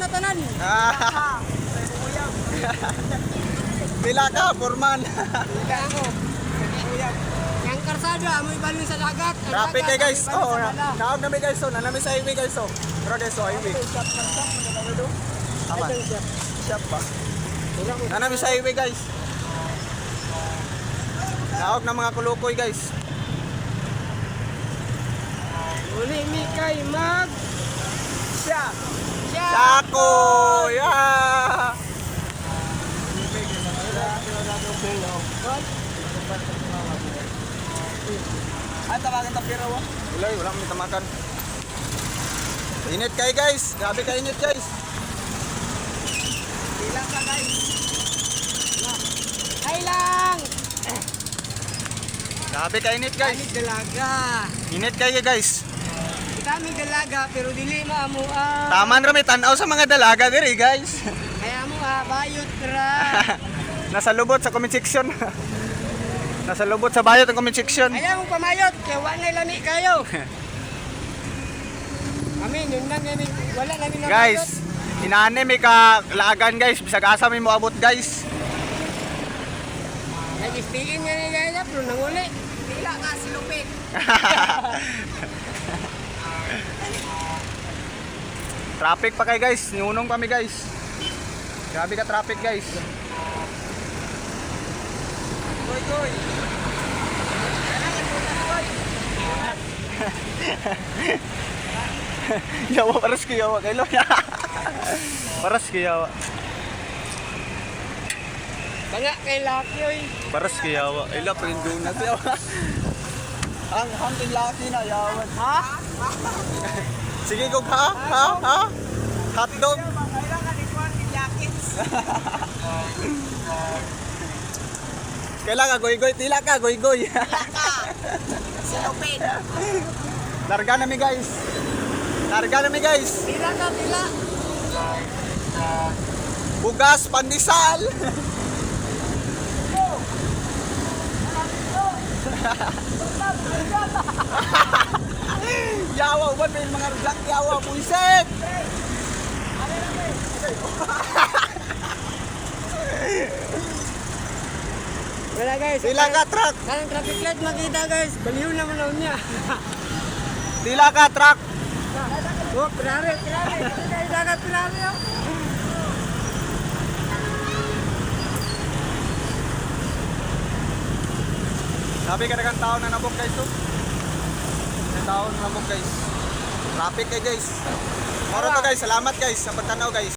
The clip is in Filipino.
tanan. Ah. Pila ka, Purman. Pila ako. Yang karsada, amoy balon sa dagat. Ang Traffic dagat, kay guys. amoy balon Oh, sa bala. naog na mi guys. So, nanami sa highway guys. So, pero deso highway. Aman. Shop ba? Nanami sa highway guys. Naog na mga kulukoy guys. Uli mi kay mag Siya. siya. Sako! Yeah! Ay, tawagan ta pira wa. Wala kami tamakan. Init kay guys. Grabe ka init guys. Pila ka guys. Ay lang. Grabe ka init guys. Kami dalaga. Init kay guys. Kami dalaga pero dili mo ah. Taman rami tanaw sa mga dalaga diri guys. Kaya mo bayot ra. Nasa lubot sa comment section. Nasa lubot sa bayot ang comment section. Kaya mo pamayot kaya wala lami kayo. Amin, yun lang namin. Wala namin na Guys, inaane may ka laagan guys. Bisag asa may moabot guys. Nag-istiin nga ni Gaya, pero nanguli. Pila ka silupin. Traffic pa kay guys. Niunong kami guys. Grabe ka traffic guys. Goy goy. Yawa paras ko yawa kay Loya. Paras ko yawa. Banga kay Lucky, oy. Paras ko yawa. Ila prindo na yawa. Ang hunting laki na yawan. Ha? Sige kog ha? Hotdog. Kailangan ikuan ni Yakins. Kailangan goy-goy, tila ka, goy-goy. Silupin. Larga na mi guys. Larga na mi guys. Pila ka, pila. Bugas pandesal. Yawa, uban may mga black yawa, puiset. Wala guys. Tila ka truck. Kanang traffic light makita guys. Baliw naman na niya. Tila ka truck. Oh, pinari. Kaya dagat pinari. Oh. Sabi ka nagang tao na nabok guys. May tao na nabok guys. Traffic kay guys. Moro to guys, salamat guys sa pagtanaw guys.